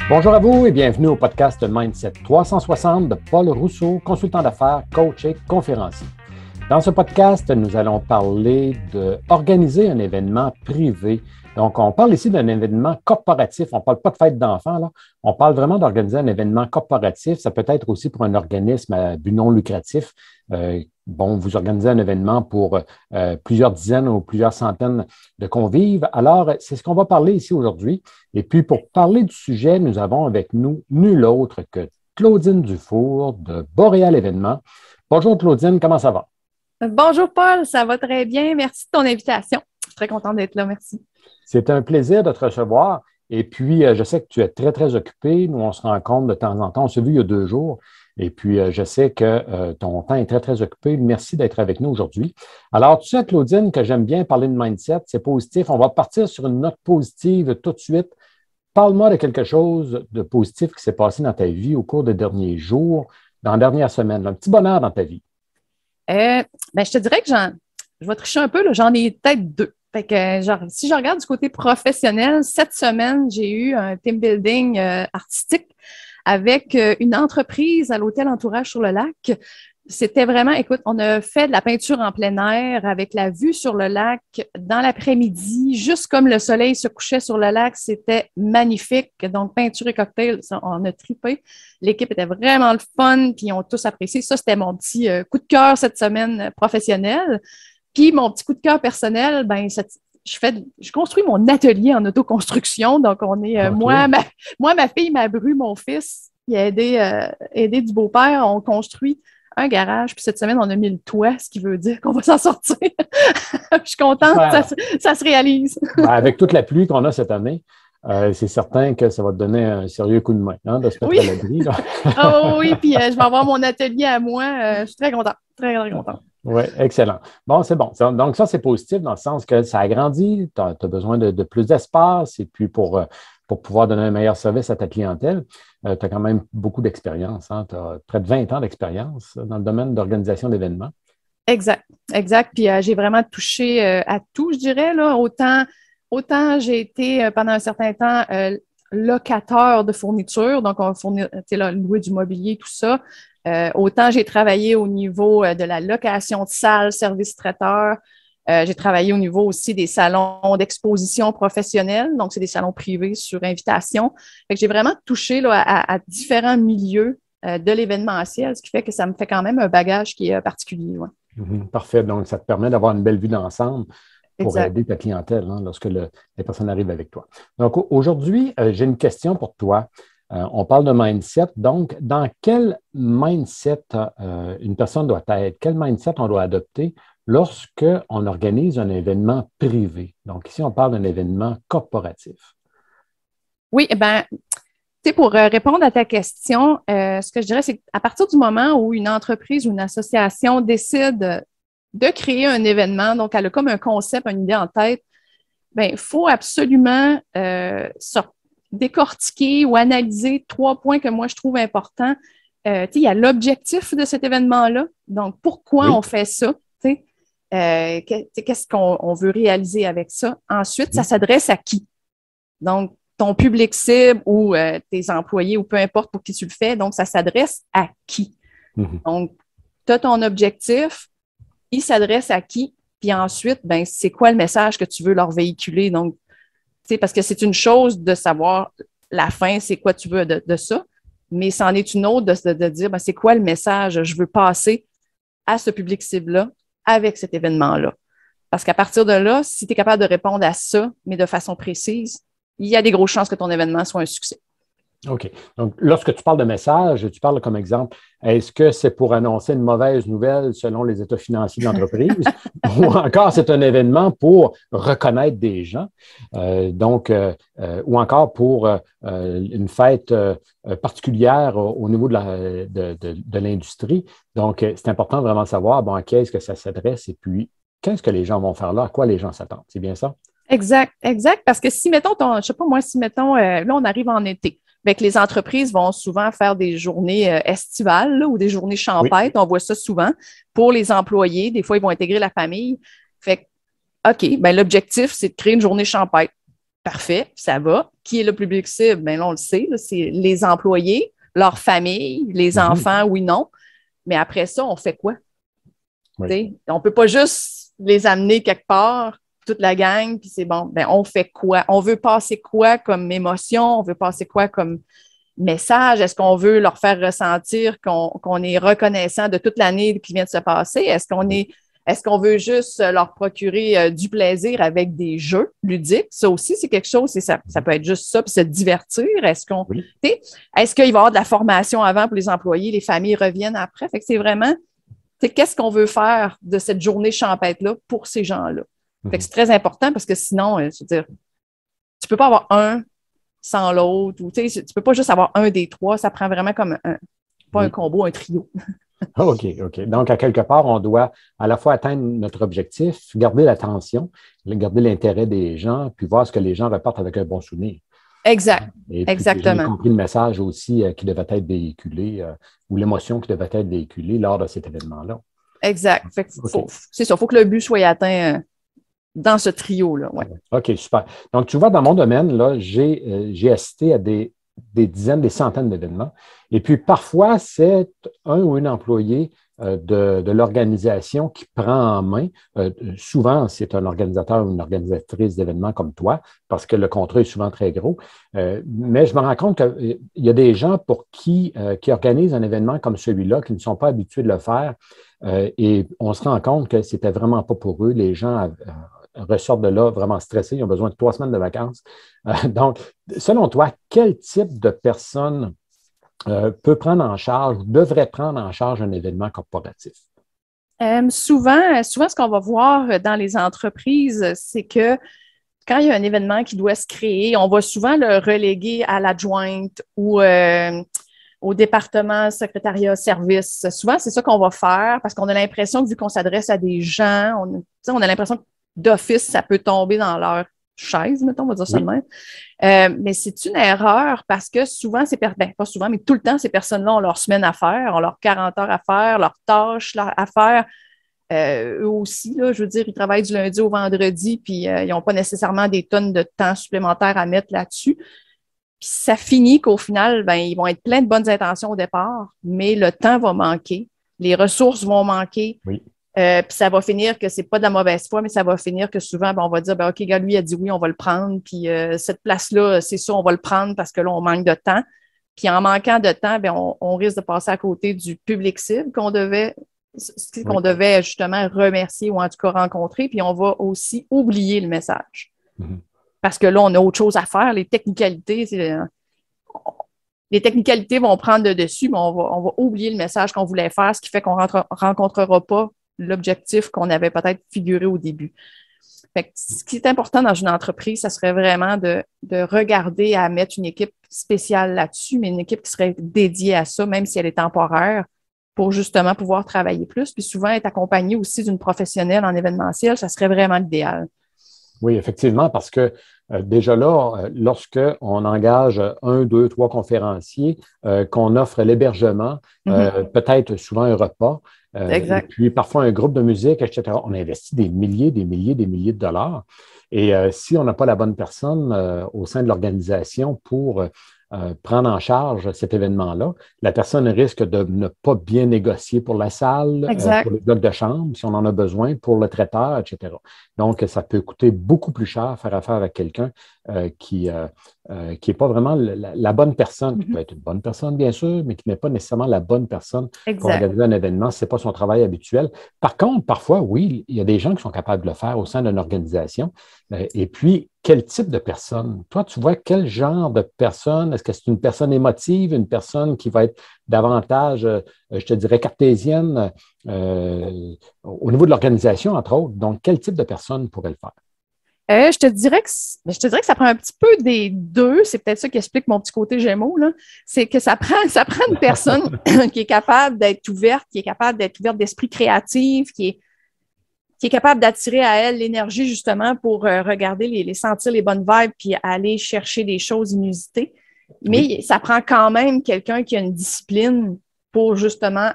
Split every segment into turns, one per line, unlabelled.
Bonjour à vous et bienvenue au podcast Mindset 360 de Paul Rousseau, consultant d'affaires, coach et conférencier. Dans ce podcast, nous allons parler d'organiser un événement privé. Donc, on parle ici d'un événement corporatif. On ne parle pas de fête d'enfants, là. On parle vraiment d'organiser un événement corporatif. Ça peut être aussi pour un organisme à but non lucratif. Vous organisez un événement pour plusieurs dizaines ou plusieurs centaines de convives. Alors, c'est ce qu'on va parler ici aujourd'hui. Et puis, pour parler du sujet, nous avons avec nous nul autre que Claudine Dufour de Boréal Événements. Bonjour Claudine, comment ça va?
Bonjour Paul, ça va très bien. Merci de ton invitation. Je suis très contente d'être là, merci.
C'est un plaisir de te recevoir. Et puis, je sais que tu es très, très occupé. Nous, on se rencontre de temps en temps. On s'est vu il y a 2 jours. Et puis, je sais que ton temps est très, très occupé. Merci d'être avec nous aujourd'hui. Alors, tu sais, Claudine, que j'aime bien parler de mindset. C'est positif. On va partir sur une note positive tout de suite. Parle-moi de quelque chose de positif qui s'est passé dans ta vie au cours des derniers jours, dans la dernière semaine. Un petit bonheur dans ta vie.
Je te dirais que je vais tricher un peu, là, j'en ai peut-être deux. Fait que, si je regarde du côté professionnel, cette semaine, j'ai eu un team building artistique avec une entreprise à l'hôtel Entourage sur le lac. C'était vraiment, écoute, on a fait de la peinture en plein air avec la vue sur le lac dans l'après-midi, juste comme le soleil se couchait sur le lac, c'était magnifique. Donc, peinture et cocktail, on a trippé. L'équipe était vraiment le fun, puis ils ont tous apprécié. Ça, c'était mon petit coup de cœur cette semaine professionnelle. Puis, mon petit coup de cœur personnel, je construis mon atelier en autoconstruction. Donc, on est,
OK.
ma fille, ma bru, mon fils, qui a aidé du beau-père, on construit un garage, puis cette semaine, on a mis le toit, ce qui veut dire qu'on va s'en sortir. Je suis contente, ça se réalise.
Avec toute la pluie qu'on a cette année, c'est certain que ça va te donner un sérieux coup de main de se mettre à l'abri.
Oh, oui, puis je vais avoir mon atelier à moi. Je suis très contente, très, très contente.
Oui, excellent. Bon, c'est bon. Donc, ça, c'est positif dans le sens que ça agrandit, tu as besoin de plus d'espace et puis pour pouvoir donner un meilleur service à ta clientèle, tu as quand même beaucoup d'expérience. Hein? Tu as près de 20 ans d'expérience dans le domaine d'organisation d'événements.
Exact, exact. Puis j'ai vraiment touché à tout, je dirais, là. Autant j'ai été pendant un certain temps locateur de fourniture, donc on louer du mobilier, tout ça. Autant j'ai travaillé au niveau de la location de salles, service traiteur. J'ai travaillé au niveau aussi des salons d'exposition professionnels, donc c'est des salons privés sur invitation. Fait que j'ai vraiment touché là, à différents milieux de l'événementiel, ce qui fait que ça me fait quand même un bagage qui est particulier. Ouais.
Parfait. Donc, ça te permet d'avoir une belle vue d'ensemble pour
Exact.
aider ta clientèle lorsque les personnes arrivent avec toi. Donc, aujourd'hui, j'ai une question pour toi. On parle de mindset. Donc, dans quel mindset une personne doit être? Quel mindset on doit adopter lorsqu'on organise un événement privé? Donc, ici, on parle d'un événement corporatif.
Oui, pour répondre à ta question, ce que je dirais, c'est qu'à partir du moment où une entreprise ou une association décide de créer un événement, donc elle a comme un concept, une idée en tête, il faut absolument décortiquer ou analyser 3 points que moi je trouve importants. Il y a l'objectif de cet événement-là, donc pourquoi on fait ça, qu'est-ce qu'on veut réaliser avec ça. Ensuite, ça s'adresse à qui? Donc, ton public cible ou tes employés ou peu importe pour qui tu le fais. Donc, ça s'adresse à qui? Donc, tu as ton objectif, il s'adresse à qui? Puis ensuite, c'est quoi le message que tu veux leur véhiculer? Donc, parce que c'est une chose de savoir la fin, c'est quoi tu veux de ça, mais c'en est une autre de dire, c'est quoi le message que je veux passer à ce public cible-là avec cet événement-là. Parce qu'à partir de là, si tu es capable de répondre à ça, mais de façon précise, il y a des grosses chances que ton événement soit un succès.
OK. Donc, lorsque tu parles de message, tu parles comme exemple, est-ce que c'est pour annoncer une mauvaise nouvelle selon les états financiers de l'entreprise ou encore c'est un événement pour reconnaître des gens, ou encore pour une fête particulière au niveau de l'industrie. Donc, c'est important vraiment de savoir, à qui est-ce que ça s'adresse et puis qu'est-ce que les gens vont faire là, à quoi les gens s'attendent. C'est bien ça?
Exact, exact. Parce que si, mettons, je sais pas moi, là, on arrive en été. Que les entreprises vont souvent faire des journées estivales là, ou des journées champêtres. Oui. On voit ça souvent pour les employés. Des fois, ils vont intégrer la famille. Fait OK, l'objectif, c'est de créer une journée champêtre. Parfait, ça va. Qui est le public cible? Bien là, on le sait, là, c'est les employés, leurs familles, les enfants, oui, non. Mais après ça, on fait quoi? Oui. On ne peut pas juste les amener quelque part, toute la gang, puis c'est bon. Ben, on fait quoi? On veut passer quoi comme émotion? On veut passer quoi comme message? Est-ce qu'on veut leur faire ressentir qu'on est reconnaissant de toute l'année qui vient de se passer? Est-ce qu'on veut juste leur procurer du plaisir avec des jeux ludiques? Ça aussi, c'est quelque chose, ça peut être juste ça, puis se divertir. Est-ce qu'il va y avoir de la formation avant pour les employés, les familles reviennent après? Fait que c'est vraiment, qu'est-ce qu'on veut faire de cette journée champêtre-là pour ces gens-là? Fait que c'est très important parce que sinon, je veux dire, tu peux pas avoir un sans l'autre, ou tu peux pas juste avoir un des trois, ça prend vraiment comme un combo, un trio.
OK. Donc, à quelque part, on doit à la fois atteindre notre objectif, garder l'attention, garder l'intérêt des gens, puis voir ce que les gens repartent avec un bon souvenir.
Exact.
Et puis,
exactement.
J'ai compris le message aussi qui devait être véhiculé ou l'émotion qui devait être véhiculée lors de cet événement-là.
Exact. C'est ça, il faut que le but soit atteint dans ce trio-là. Ouais.
OK, super. Donc, tu vois, dans mon domaine, là, j'ai assisté à des dizaines, des centaines d'événements. Et puis, parfois, c'est un ou une employé de l'organisation qui prend en main. Souvent, c'est un organisateur ou une organisatrice d'événements comme toi, parce que le contrat est souvent très gros. Mais je me rends compte qu'il y a des gens pour qui organisent un événement comme celui-là, qui ne sont pas habitués de le faire. Et on se rend compte que c'était vraiment pas pour eux. Les gens ressortent de là vraiment stressés. Ils ont besoin de 3 semaines de vacances. Donc, selon toi, quel type de personne peut prendre en charge ou devrait prendre en charge un événement corporatif?
Souvent, ce qu'on va voir dans les entreprises, c'est que quand il y a un événement qui doit se créer, on va souvent le reléguer à l'adjointe ou au département secrétariat service. Souvent, c'est ça qu'on va faire parce qu'on a l'impression que vu qu'on s'adresse à des gens, on a l'impression que d'office, ça peut tomber dans leur chaise, mettons, on va dire ça de même. Mais c'est une erreur parce que souvent, pas souvent, mais tout le temps, ces personnes-là ont leur semaine à faire, ont leurs 40 heures à faire, leurs tâches à faire. Eux aussi, là, je veux dire, ils travaillent du lundi au vendredi, puis ils n'ont pas nécessairement des tonnes de temps supplémentaires à mettre là-dessus. Puis ça finit qu'au final, ils vont être pleins de bonnes intentions au départ, mais le temps va manquer, les ressources vont manquer.
Oui.
Puis ça va finir que c'est pas de la mauvaise foi, mais ça va finir que souvent, on va dire, OK, gars, lui, il a dit oui, on va le prendre. Puis cette place-là, c'est ça, on va le prendre parce que là, on manque de temps. Puis en manquant de temps, on risque de passer à côté du public cible qu'on devait justement remercier ou en tout cas rencontrer. Puis on va aussi oublier le message. Mm-hmm. Parce que là, on a autre chose à faire. Les technicalités vont prendre le dessus, mais on va oublier le message qu'on voulait faire, ce qui fait qu'on ne rencontrera pas l'objectif qu'on avait peut-être figuré au début. Fait que ce qui est important dans une entreprise, ça serait vraiment de regarder à mettre une équipe spéciale là-dessus, mais une équipe qui serait dédiée à ça, même si elle est temporaire, pour justement pouvoir travailler plus. Puis souvent, être accompagné aussi d'une professionnelle en événementiel, ça serait vraiment l'idéal.
Oui, effectivement, parce que déjà là, lorsque on engage 1, 2, 3 conférenciers, qu'on offre l'hébergement, peut-être souvent un repas, et puis parfois un groupe de musique, etc. On investit des milliers de dollars. Et si on n'a pas la bonne personne au sein de l'organisation pour prendre en charge cet événement-là, la personne risque de ne pas bien négocier pour la salle, pour les blocs de chambre, si on en a besoin, pour le traiteur, etc. Donc, ça peut coûter beaucoup plus cher faire affaire avec quelqu'un qui n'est pas vraiment la bonne personne, qui peut être une bonne personne, bien sûr, mais qui n'est pas nécessairement la bonne personne pour organiser un événement. Ce n'est pas son travail habituel. Par contre, parfois, oui, il y a des gens qui sont capables de le faire au sein d'une organisation. Et puis, quel type de personne? Toi, tu vois quel genre de personne? Est-ce que c'est une personne émotive, une personne qui va être davantage, je te dirais, cartésienne au niveau de l'organisation, entre autres? Donc, quel type de personne pourrait le faire?
Je te dirais que ça prend un petit peu des deux. C'est peut-être ça qui explique mon petit côté Gémeaux, là. C'est que ça prend une personne qui est capable d'être ouverte, d'esprit créatif, qui est capable d'attirer à elle l'énergie justement pour regarder, les sentir les bonnes vibes puis aller chercher des choses inusitées. Mais ça prend quand même quelqu'un qui a une discipline pour justement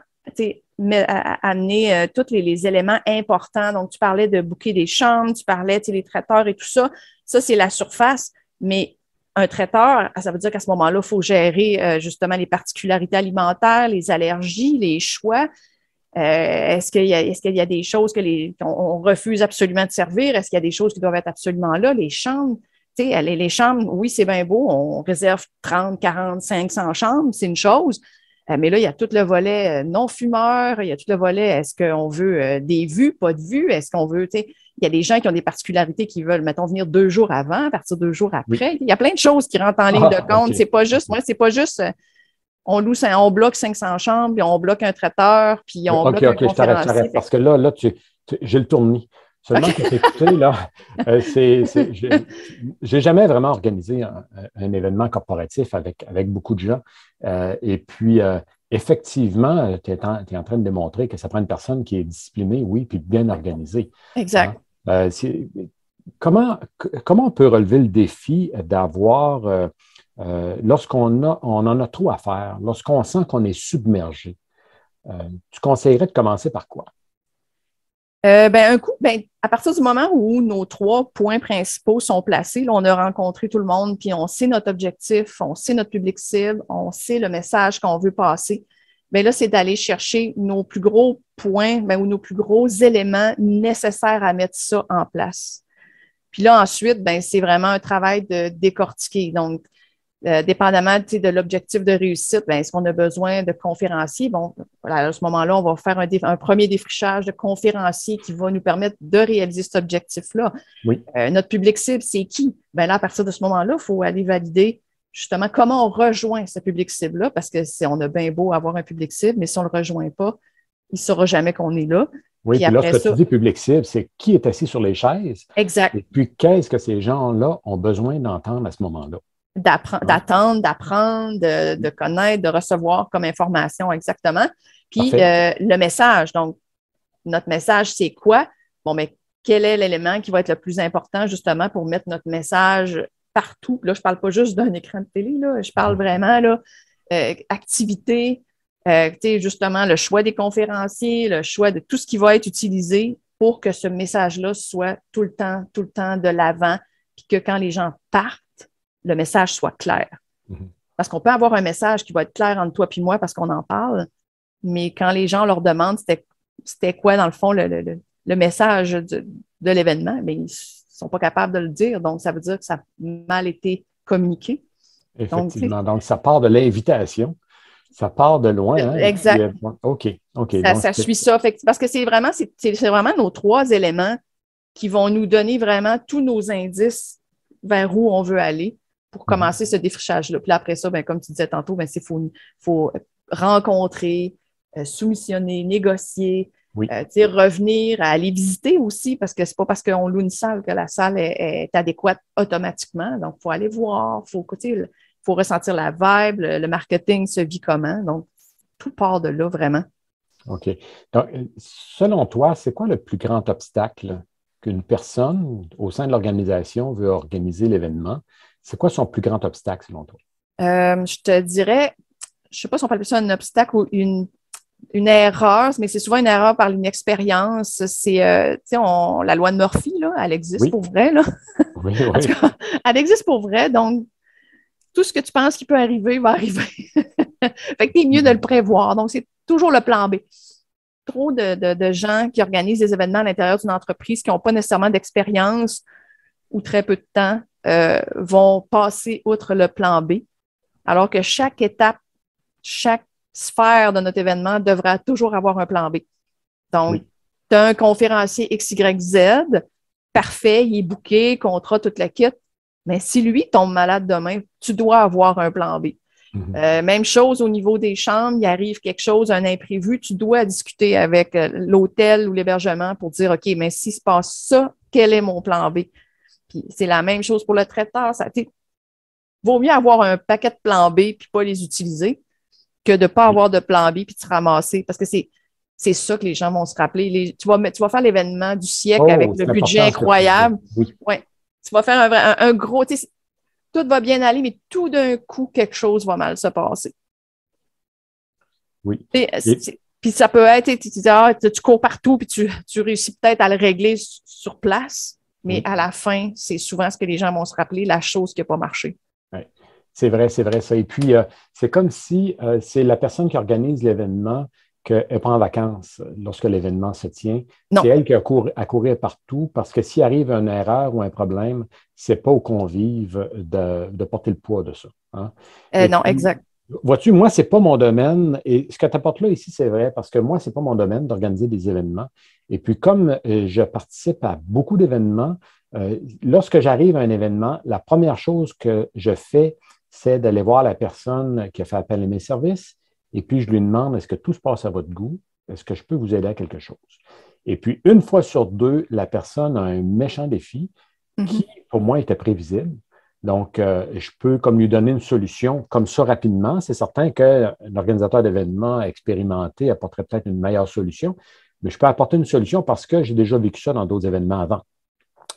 amener tous les éléments importants. Donc, tu parlais de booker des chambres, tu parlais des traiteurs et tout ça. Ça, c'est la surface. Mais un traiteur, ça veut dire qu'à ce moment-là, il faut gérer justement les particularités alimentaires, les allergies, les choix. Est-ce qu'il y a des choses qu'on refuse absolument de servir? Est-ce qu'il y a des choses qui doivent être absolument là? Les chambres, tu sais, les chambres, oui, c'est bien beau, on réserve 30, 40, 500 chambres, c'est une chose. Mais là, il y a tout le volet non-fumeur, il y a tout le volet, est-ce qu'on veut des vues, pas de vues? Est-ce qu'on veut, tu sais, il y a des gens qui ont des particularités qui veulent, mettons, venir 2 jours avant, à partir de 2 jours après. Oui. Il y a plein de choses qui rentrent en ligne de compte. Okay. C'est pas juste on bloque 500 chambres, puis on bloque un traiteur, puis on bloque un conférencier.
Je t'arrête, parce que là j'ai le tournis. Seulement que t'écouter, là, j'ai jamais vraiment organisé un événement corporatif avec beaucoup de gens. Et puis, effectivement, tu es en train de démontrer que ça prend une personne qui est disciplinée, oui, puis bien organisée.
Exact.
Comment on peut relever le défi d'avoir, lorsqu'on en a trop à faire, lorsqu'on sent qu'on est submergé? Tu conseillerais de commencer par quoi?
À partir du moment où nos 3 points principaux sont placés, là, on a rencontré tout le monde, puis on sait notre objectif, on sait notre public cible, on sait le message qu'on veut passer. Bien là, c'est d'aller chercher nos plus gros points ou nos plus gros éléments nécessaires à mettre ça en place. Puis là, ensuite, c'est vraiment un travail de décortiquer. Donc, dépendamment de l'objectif de réussite, est-ce qu'on a besoin de conférenciers? Bon, voilà, à ce moment-là, on va faire un premier défrichage de conférenciers qui va nous permettre de réaliser cet objectif-là.
Oui.
Notre public cible, c'est qui? Là, à partir de ce moment-là, il faut aller valider justement comment on rejoint ce public cible-là, parce que on a bien beau avoir un public cible, mais si on ne le rejoint pas, il ne saura jamais qu'on est là.
Oui, puis lorsque tu dis public cible, c'est qui est assis sur les chaises.
Exact.
Et puis, qu'est-ce que ces gens-là ont besoin d'entendre à ce moment-là?
D'attendre, d'apprendre, de connaître, de recevoir comme information exactement. Puis le message, donc notre message, c'est quoi? Bon, mais quel est l'élément qui va être le plus important justement pour mettre notre message partout? Là, je ne parle pas juste d'un écran de télé, là, je parle vraiment là, activité, justement le choix des conférenciers, le choix de tout ce qui va être utilisé pour que ce message-là soit tout le temps de l'avant, puis que quand les gens partent, le message soit clair. Mm-hmm. Parce qu'on peut avoir un message qui va être clair entre toi et moi parce qu'on en parle, mais quand les gens leur demandent c'était quoi, dans le fond, le message de l'événement, mais ils ne sont pas capables de le dire. Donc, ça veut dire que ça a mal été communiqué.
Effectivement. Donc, ça part de l'invitation. Ça part de loin. Hein,
exact.
OK.
Ça suit ça. Parce que c'est vraiment nos 3 éléments qui vont nous donner vraiment tous nos indices vers où on veut aller pour commencer ce défrichage-là. Puis là, après ça, comme tu disais tantôt, il faut rencontrer, soumissionner, négocier,
oui.
Revenir, à aller visiter aussi, parce que c'est pas parce qu'on loue une salle que la salle est adéquate automatiquement. Donc, il faut aller voir, il faut ressentir la vibe, le marketing se vit comment. Donc, tout part de là, vraiment.
OK. Donc, selon toi, c'est quoi le plus grand obstacle qu'une personne au sein de l'organisation veut organiser l'événement? C'est quoi son plus grand obstacle, selon toi?
Je te dirais, je ne sais pas si on peut appeler ça un obstacle ou une erreur, mais c'est souvent une erreur par l'inexpérience. C'est, la loi de Murphy, là, elle existe pour vrai. Là.
Oui.
En tout cas, elle existe pour vrai, donc tout ce que tu penses qui peut arriver va arriver. Fait que c'est mieux de le prévoir. Donc, c'est toujours le plan B. Trop de gens qui organisent des événements à l'intérieur d'une entreprise qui n'ont pas nécessairement d'expérience ou très peu de temps vont passer outre le plan B, alors que chaque étape, chaque sphère de notre événement devra toujours avoir un plan B. Donc, tu as un conférencier XYZ, parfait, il est booké, contrat, toute la kit, mais si lui tombe malade demain, tu dois avoir un plan B. Mm-hmm. Même chose au niveau des chambres, il arrive quelque chose, un imprévu, tu dois discuter avec l'hôtel ou l'hébergement pour dire, OK, mais s'il se passe ça, quel est mon plan B? Puis c'est la même chose pour le traiteur. Vaut mieux avoir un paquet de plans B puis pas les utiliser que de ne pas avoir de plan B puis de se ramasser. Parce que c'est ça que les gens vont se rappeler. Tu vas faire l'événement du siècle avec le budget incroyable.
Oui.
Ouais. Tu vas faire un gros... Tout va bien aller, mais tout d'un coup, quelque chose va mal se passer.
Oui.
Puis ça peut être, tu cours partout puis tu réussis peut-être à le régler sur place. Mais à la fin, c'est souvent ce que les gens vont se rappeler, la chose qui n'a pas marché.
Oui. C'est vrai ça. Et puis, c'est comme si c'est la personne qui organise l'événement qu'elle n'est pas en vacances lorsque l'événement se tient.
Non.
C'est elle qui a à courir partout parce que s'il arrive une erreur ou un problème, ce n'est pas aux convives de porter le poids de ça. Hein?
Non, exact.
Vois-tu, moi, ce n'est pas mon domaine. Et ce que tu apportes là ici, c'est vrai, parce que moi, ce n'est pas mon domaine d'organiser des événements. Et puis, comme je participe à beaucoup d'événements, lorsque j'arrive à un événement, la première chose que je fais, c'est d'aller voir la personne qui a fait appel à mes services. Et puis, je lui demande, est-ce que tout se passe à votre goût? Est-ce que je peux vous aider à quelque chose? Et puis, une fois sur deux, la personne a un méchant défi qui, pour moi, était prévisible. Donc, je peux comme lui donner une solution comme ça rapidement. C'est certain qu'un organisateur d'événements expérimenté apporterait peut-être une meilleure solution, mais je peux apporter une solution parce que j'ai déjà vécu ça dans d'autres événements avant.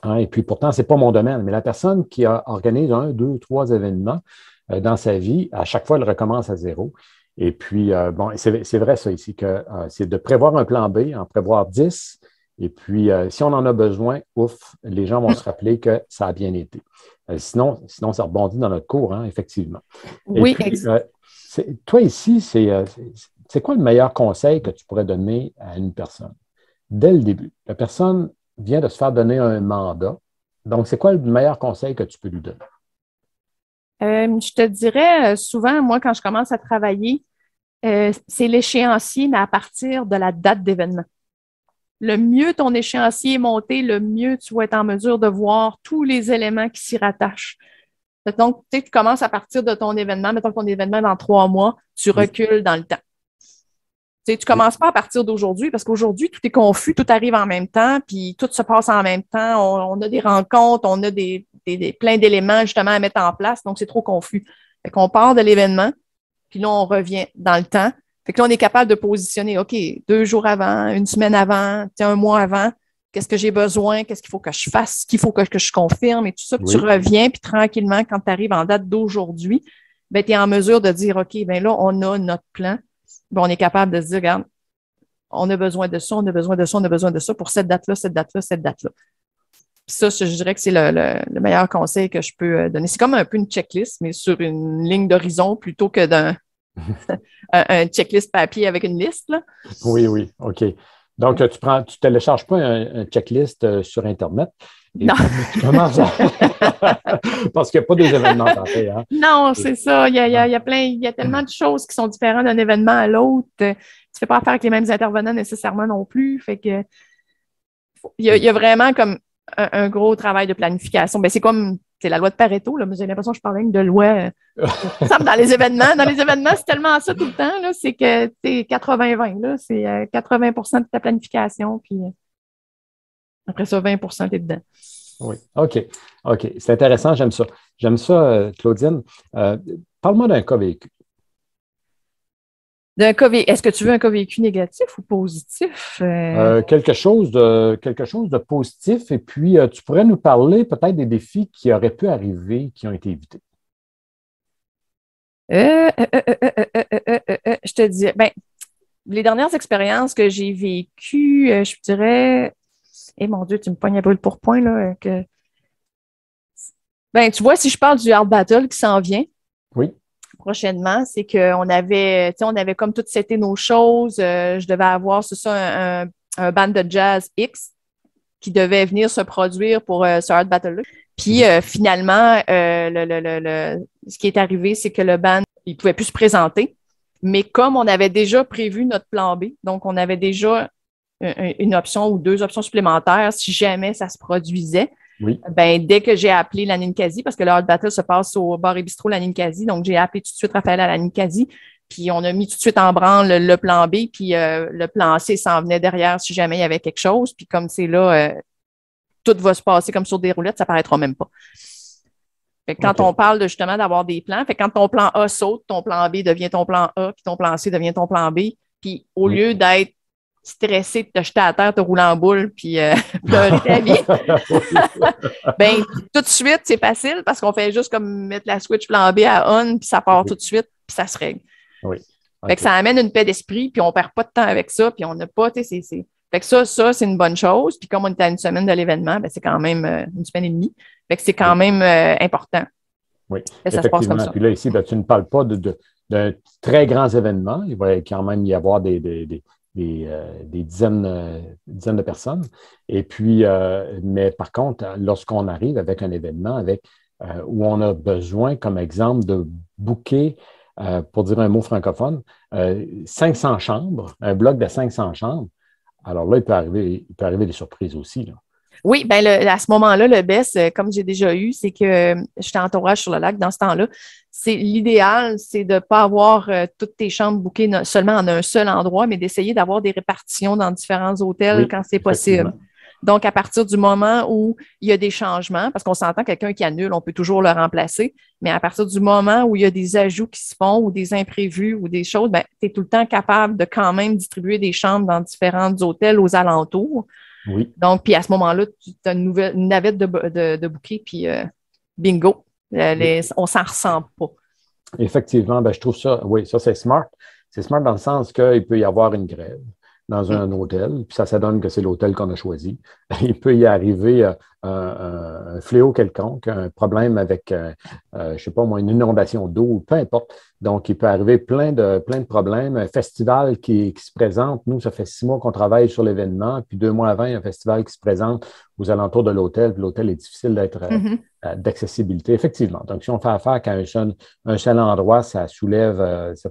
Hein, et puis, pourtant, ce n'est pas mon domaine, mais la personne qui organise 1, 2, 3 événements dans sa vie, à chaque fois, elle recommence à zéro. Et puis, bon, c'est vrai ça ici, que c'est de prévoir un plan B, en prévoir 10. Et puis, si on en a besoin, ouf, les gens vont se rappeler que ça a bien été. Sinon, ça rebondit dans notre cours, hein, effectivement.
Oui,
et puis, toi ici, c'est quoi le meilleur conseil que tu pourrais donner à une personne? Dès le début, la personne vient de se faire donner un mandat. Donc, c'est quoi le meilleur conseil que tu peux lui donner?
Je te dirais, souvent, moi, quand je commence à travailler, c'est l'échéancier, mais à partir de la date d'événement. Le mieux ton échéancier est monté, le mieux tu vas être en mesure de voir tous les éléments qui s'y rattachent. Donc, tu commences à partir de ton événement, mettons que ton événement est dans 3 mois, tu recules dans le temps. Tu ne commences pas à partir d'aujourd'hui parce qu'aujourd'hui, tout est confus, tout arrive en même temps, puis tout se passe en même temps. On a des rencontres, on a plein d'éléments justement à mettre en place, donc c'est trop confus. Fait qu'on part de l'événement, puis là, on revient dans le temps. Fait que là, on est capable de positionner, OK, 2 jours avant, 1 semaine avant, 1 mois avant, qu'est-ce que j'ai besoin, qu'est-ce qu'il faut que je fasse, ce qu'il faut que je confirme et tout ça. Puis tu reviens, puis tranquillement, quand tu arrives en date d'aujourd'hui, ben, tu es en mesure de dire, OK, ben là, on a notre plan. Ben, on est capable de se dire, regarde, on a besoin de ça, on a besoin de ça, on a besoin de ça pour cette date-là, cette date-là, cette date-là. Puis ça, je dirais que c'est le meilleur conseil que je peux donner. C'est comme un peu une checklist, mais sur une ligne d'horizon plutôt que un checklist papier avec une liste. Là.
Oui, OK. Donc, tu ne télécharges pas un checklist sur Internet.
Non.
Tu commences parce qu'il n'y a pas des événements parfaits. Hein?
Non, c'est ça. Il y a tellement de choses qui sont différentes d'un événement à l'autre. Tu ne fais pas affaire avec les mêmes intervenants nécessairement non plus. Fait que il y a vraiment comme un gros travail de planification. Ben, c'est la loi de Pareto, là, mais j'ai l'impression que je parlais de loi. Dans les événements. Dans les événements, c'est tellement ça tout le temps. Là, c'est que c'est 80-20. Là, c'est 80% de ta planification, puis après ça, 20% t'es dedans.
Oui, OK. C'est intéressant, j'aime ça. J'aime ça, Claudine. Parle-moi d'un cas vécu.
Est-ce que tu veux un cas vécu négatif ou positif?
Quelque chose de positif. Et puis, tu pourrais nous parler peut-être des défis qui auraient pu arriver, qui ont été évités.
Je te dis, ben, les dernières expériences que j'ai vécues, je dirais, mon Dieu, tu me pognes à brûle pour point, là, ben, tu vois, si je parle du Hard Battle qui s'en vient.
Oui.
Prochainement, c'est qu'on avait comme tout seté nos choses. Je devais avoir, c'est ça, un band de jazz X qui devait venir se produire pour ce Hard Battle-là. Puis finalement, ce qui est arrivé, c'est que le band, il ne pouvait plus se présenter. Mais comme on avait déjà prévu notre plan B, donc on avait déjà une option ou 2 options supplémentaires si jamais ça se produisait.
Oui.
Ben, dès que j'ai appelé la Ninkasi, parce que le Hard Battle se passe au bar et bistrot la Ninkasi, donc j'ai appelé tout de suite Raphaël à la Ninkasi, puis on a mis tout de suite en branle le plan B, puis le plan C s'en venait derrière si jamais il y avait quelque chose, puis comme c'est là, tout va se passer comme sur des roulettes, ça paraîtra même pas. Fait que quand on parle justement d'avoir des plans, fait que quand ton plan A saute, ton plan B devient ton plan A, puis ton plan C devient ton plan B, puis au lieu d'être stressé de te jeter à terre, te rouler en boule, puis pleurer ta vie. Ben, tout de suite, c'est facile parce qu'on fait juste comme mettre la switch plan B à on, puis ça part tout de suite, puis ça se règle.
Oui.
Fait que ça amène une paix d'esprit, puis on perd pas de temps avec ça, puis on n'a pas, tu sais, Fait que ça, c'est une bonne chose. Puis comme on était à une semaine de l'événement, ben, c'est quand même une semaine et demie. Fait que c'est quand même important.
Oui,
que ça se passe comme
effectivement.
ça.
Puis là, ici, ben, tu ne parles pas de très grands événements. Il va quand même y avoir des dizaines de personnes. Et puis, mais par contre, lorsqu'on arrive avec un événement où on a besoin, comme exemple, de booker, pour dire un mot francophone, 500 chambres, un bloc de 500 chambres, alors là, il peut arriver des surprises aussi, là.
Oui, bien à ce moment-là, le best, comme j'ai déjà eu, c'est que j'étais en tournage sur le lac dans ce temps-là. L'idéal, c'est de ne pas avoir toutes tes chambres bookées seulement en un seul endroit, mais d'essayer d'avoir des répartitions dans différents hôtels quand c'est possible. Donc, à partir du moment où il y a des changements, parce qu'on s'entend quelqu'un qui annule, on peut toujours le remplacer, mais à partir du moment où il y a des ajouts qui se font ou des imprévus ou des choses, ben, tu es tout le temps capable de quand même distribuer des chambres dans différents hôtels aux alentours.
Oui.
Donc, puis à ce moment-là, tu as une navette de bouquet, puis bingo, on s'en ressent pas.
Effectivement, ben, je trouve ça, oui, ça c'est smart. C'est smart dans le sens qu'il peut y avoir une grève dans un hôtel, puis ça donne que c'est l'hôtel qu'on a choisi. Il peut y arriver un fléau quelconque, un problème avec, je ne sais pas moi, une inondation d'eau, peu importe. Donc, il peut arriver plein de problèmes. Un festival qui se présente, nous, ça fait 6 mois qu'on travaille sur l'événement, puis 2 mois avant, il y a un festival qui se présente aux alentours de l'hôtel, puis l'hôtel est difficile d'accessibilité. Effectivement. Donc, si on fait affaire qu'à un seul endroit, ça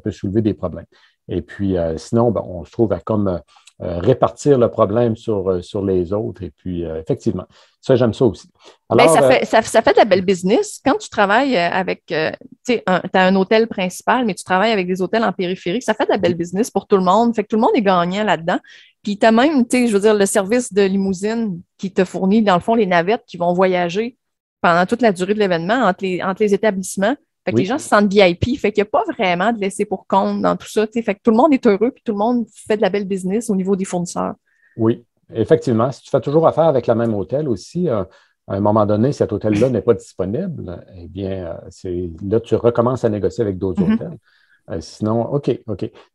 peut soulever des problèmes. Et puis, sinon, ben, on se trouve à comme répartir le problème sur les autres. Et puis, effectivement, ça, j'aime ça aussi. Alors,
ça fait de la belle business. Quand tu travailles avec, tu sais, tu as un hôtel principal, mais tu travailles avec des hôtels en périphérie, ça fait de la belle business pour tout le monde. Fait que tout le monde est gagnant là-dedans. Puis, tu as même, tu sais, je veux dire, le service de limousine qui te fournit, dans le fond, les navettes qui vont voyager pendant toute la durée de l'événement entre les établissements. Fait que les gens se sentent VIP. Fait qu'il n'y a pas vraiment de laisser pour compte dans tout ça. T'sais. Fait que tout le monde est heureux puis tout le monde fait de la belle business au niveau des fournisseurs.
Oui, effectivement. Si tu fais toujours affaire avec le même hôtel aussi, à un moment donné, cet hôtel-là n'est pas disponible, eh bien, là, tu recommences à négocier avec d'autres hôtels. Sinon, OK.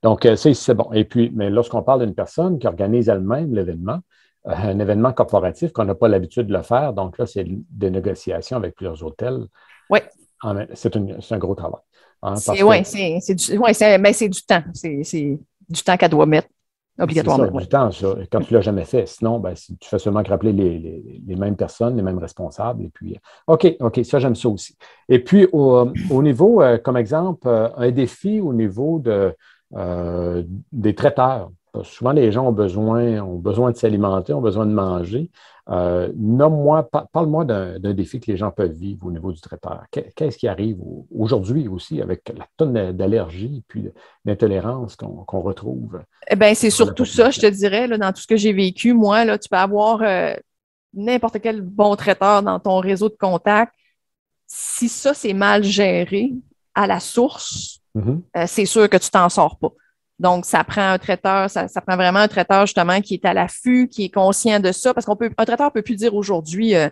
Donc, c'est bon. Et puis, mais lorsqu'on parle d'une personne qui organise elle-même l'événement, un événement corporatif qu'on n'a pas l'habitude de le faire, donc là, c'est des négociations avec plusieurs hôtels.
Oui.
C'est un gros travail. Hein,
c'est du temps. C'est du temps qu'elle doit mettre obligatoirement.
C'est ça, du temps, ça. Quand tu ne l'as jamais fait. Sinon, ben, si tu fais seulement que rappeler les mêmes personnes, les mêmes responsables. Et puis, OK, ça, j'aime ça aussi. Et puis, au niveau, comme exemple, un défi au niveau des traiteurs. Souvent, les gens ont besoin de s'alimenter, ont besoin de manger. Parle-moi d'un défi que les gens peuvent vivre au niveau du traiteur. Qu'est-ce qui arrive aujourd'hui aussi avec la tonne d'allergies et d'intolérance qu'on retrouve?
Eh bien, c'est surtout ça, je te dirais, là, dans tout ce que j'ai vécu. Moi, là, tu peux avoir n'importe quel bon traiteur dans ton réseau de contacts. Si ça, c'est mal géré à la source, c'est sûr que tu t'en sors pas. Donc, ça prend un traiteur, ça prend vraiment un traiteur justement qui est à l'affût, qui est conscient de ça, parce un traiteur ne peut plus dire aujourd'hui, il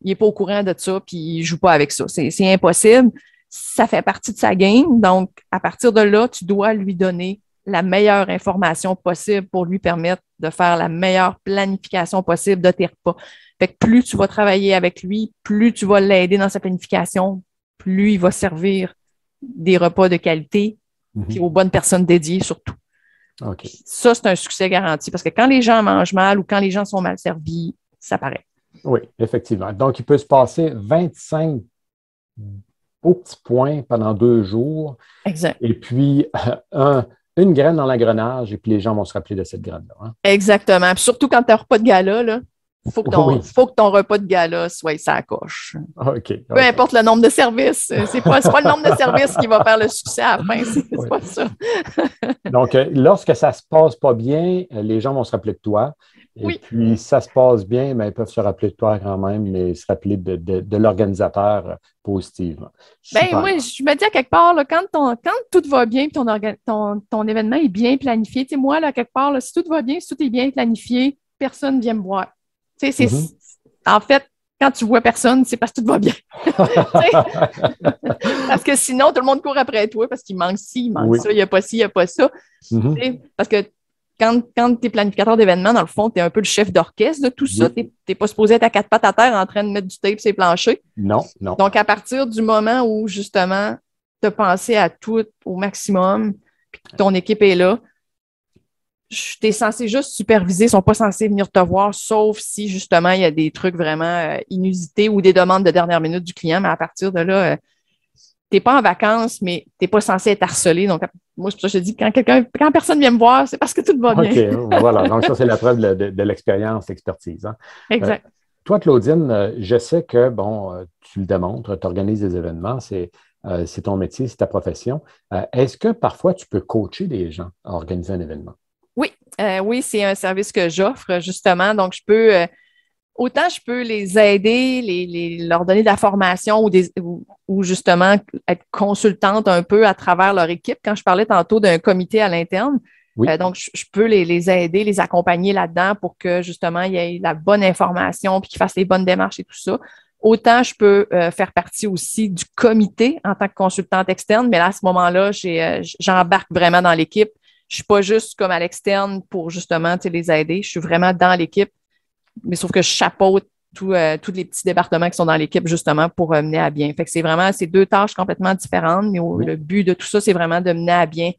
n'est pas au courant de ça, puis il ne joue pas avec ça. C'est impossible. Ça fait partie de sa game. Donc, à partir de là, tu dois lui donner la meilleure information possible pour lui permettre de faire la meilleure planification possible de tes repas. Fait que plus tu vas travailler avec lui, plus tu vas l'aider dans sa planification, plus il va servir des repas de qualité, puis aux bonnes personnes dédiées surtout.
Okay.
Ça, c'est un succès garanti parce que quand les gens mangent mal ou quand les gens sont mal servis, ça paraît.
Oui, effectivement. Donc, il peut se passer 25 au petit point pendant 2 jours.
Exact.
Et puis, une graine dans l'engrenage et puis les gens vont se rappeler de cette graine-là. Hein?
Exactement. Puis surtout quand tu as un repas de gala, là. Faut que ton repas de gala soit ça coche.
Okay.
Peu importe le nombre de services. C'est pas le nombre de services qui va faire le succès à la fin. C'est pas ça.
Donc, lorsque ça se passe pas bien, les gens vont se rappeler de toi. Et puis, si ça se passe bien, ben, ils peuvent se rappeler de toi quand même, mais se rappeler de l'organisateur positivement.
Ben, moi, je me dis à quelque part, là, quand tout va bien et ton événement est bien planifié, tu sais, moi, là, quelque part, là, si tout va bien, si tout est bien planifié, personne ne vient me voir. En fait, quand tu vois personne, c'est parce que tout va bien. Parce que sinon, tout le monde court après toi parce qu'il manque ci, il manque ça, il n'y a pas ci, il n'y a pas ça. Parce que quand tu es planificateur d'événements, dans le fond, tu es un peu le chef d'orchestre de tout ça. Tu n'es pas supposé être à quatre pattes à terre en train de mettre du tape sur les planchers.
Non, non.
Donc, à partir du moment où, justement, tu as pensé à tout au maximum, puis que ton équipe est là, tu es censé juste superviser, ils ne sont pas censés venir te voir, sauf si, justement, il y a des trucs vraiment inusités ou des demandes de dernière minute du client. Mais à partir de là, tu n'es pas en vacances, mais tu n'es pas censé être harcelé. Donc, moi, c'est pour ça que je te dis, quand personne vient me voir, c'est parce que tout va bien.
OK, voilà. Donc, ça, c'est la preuve de l'expérience, l'expertise. Hein?
Exact.
Toi, Claudine, je sais que, tu le démontres, tu organises des événements, c'est ton métier, c'est ta profession. Est-ce que parfois, tu peux coacher des gens à organiser un événement?
Oui, oui, c'est un service que j'offre, justement. Donc, autant je peux les aider, leur donner de la formation ou justement être consultante un peu à travers leur équipe. Quand je parlais tantôt d'un comité à l'interne,
oui.
Donc je peux les aider, les accompagner là-dedans pour que justement il y ait la bonne information puis qu'ils fassent les bonnes démarches et tout ça. Autant je peux faire partie aussi du comité en tant que consultante externe, mais là, à ce moment-là, j'embarque vraiment dans l'équipe. Je ne suis pas juste comme à l'externe pour justement les aider. Je suis vraiment dans l'équipe, mais sauf que je chapeaute tous les petits départements qui sont dans l'équipe justement pour mener à bien. Fait que c'est deux tâches complètement différentes, mais le but de tout ça, c'est vraiment de mener à bien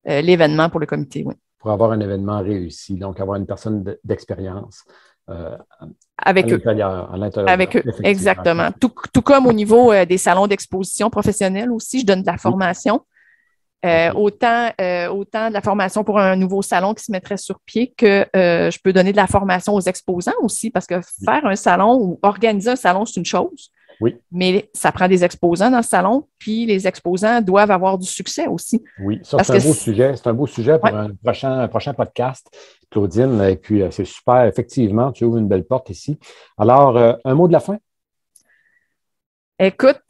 l'événement pour le comité. Oui.
Pour avoir un événement réussi, donc avoir une personne d'expérience.
Avec eux.
À l'intérieur.
Avec eux, exactement. Tout comme au niveau des salons d'exposition professionnels aussi, je donne de la formation. Autant de la formation pour un nouveau salon qui se mettrait sur pied que je peux donner de la formation aux exposants aussi, parce que faire un salon ou organiser un salon, c'est une chose.
Oui.
Mais ça prend des exposants dans le salon, puis les exposants doivent avoir du succès aussi.
Oui, ça, c'est un beau sujet. C'est un beau sujet pour un prochain podcast, Claudine. Et puis, c'est super. Effectivement, tu ouvres une belle porte ici. Alors, un mot de la fin?
Écoute,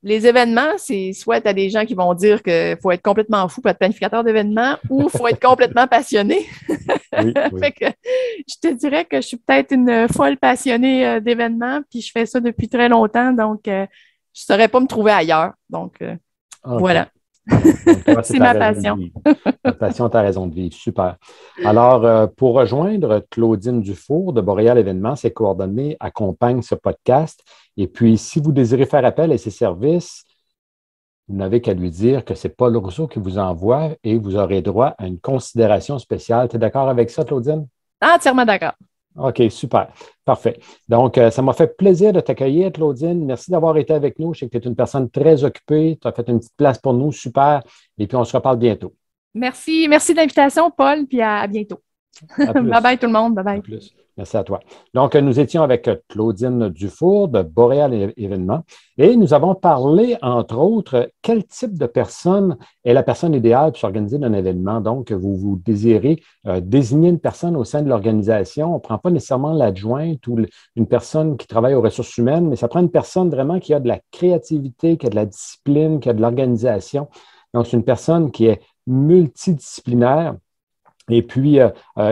les événements, c'est soit tu as des gens qui vont dire qu'il faut être complètement fou pour être planificateur d'événements ou il faut être complètement passionné.
Oui.
Fait que je te dirais que je suis peut-être une folle passionnée d'événements, puis je fais ça depuis très longtemps, donc je ne saurais pas me trouver ailleurs. Donc, voilà. Donc, c'est ma passion.
Ta passion, ta raison de vivre. Super. Alors, pour rejoindre Claudine Dufour de Boréal Événements, ses coordonnées accompagnent ce podcast. Et puis, si vous désirez faire appel à ses services, vous n'avez qu'à lui dire que c'est Paul Rousseau qui vous envoie et vous aurez droit à une considération spéciale. Tu es d'accord avec ça, Claudine?
Entièrement d'accord.
OK, super. Parfait. Donc, ça m'a fait plaisir de t'accueillir, Claudine. Merci d'avoir été avec nous. Je sais que tu es une personne très occupée. Tu as fait une petite place pour nous. Super. Et puis, on se reparle bientôt.
Merci. Merci de l'invitation, Paul, puis à bientôt. Bye-bye tout le monde. Bye-bye.
À plus. Merci à toi. Donc, nous étions avec Claudine Dufour de Boréal Événements et nous avons parlé, entre autres, quel type de personne est la personne idéale pour s'organiser d'un événement. Donc, vous désirez désigner une personne au sein de l'organisation. On ne prend pas nécessairement l'adjointe ou une personne qui travaille aux ressources humaines, mais ça prend une personne vraiment qui a de la créativité, qui a de la discipline, qui a de l'organisation. Donc, c'est une personne qui est multidisciplinaire. Et puis,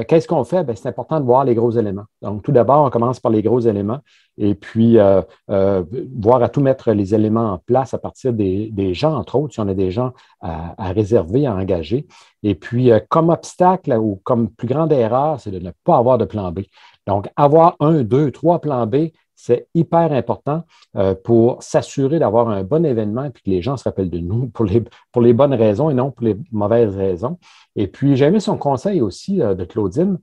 qu'est-ce qu'on fait? Bien, c'est important de voir les gros éléments. Donc, tout d'abord, on commence par les gros éléments et puis voir à tout mettre les éléments en place à partir des gens, entre autres, si on a des gens à réserver, à engager. Et puis, comme obstacle ou comme plus grande erreur, c'est de ne pas avoir de plan B. Donc, avoir 1, 2, 3 plans B, c'est hyper important pour s'assurer d'avoir un bon événement et puis que les gens se rappellent de nous pour les bonnes raisons et non pour les mauvaises raisons. Et puis, j'ai aimé son conseil aussi de Claudine,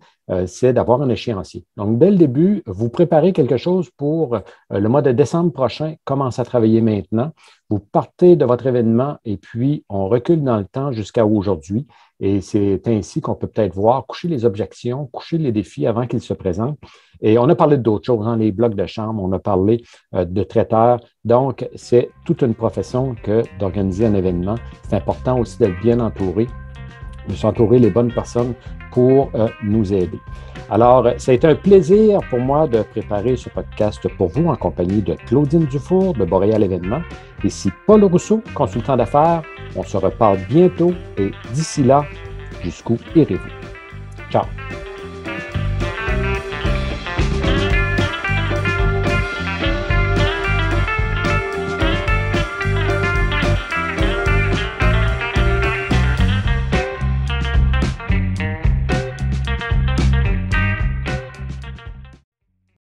c'est d'avoir un échéancier. Donc, dès le début, vous préparez quelque chose pour le mois de décembre prochain, commencez à travailler maintenant. Vous partez de votre événement et puis on recule dans le temps jusqu'à aujourd'hui. Et c'est ainsi qu'on peut peut-être voir coucher les objections, coucher les défis avant qu'ils se présentent. Et on a parlé d'autres choses, hein, les blocs de chambre, on a parlé de traiteurs. Donc, c'est toute une profession que d'organiser un événement. C'est important aussi d'être bien entouré, de s'entourer les bonnes personnes pour nous aider. Alors, ça a été un plaisir pour moi de préparer ce podcast pour vous en compagnie de Claudine Dufour de Boréal Événements. Ici Paul Rousseau, consultant d'affaires. On se reparle bientôt et d'ici là, jusqu'où irez-vous? Ciao!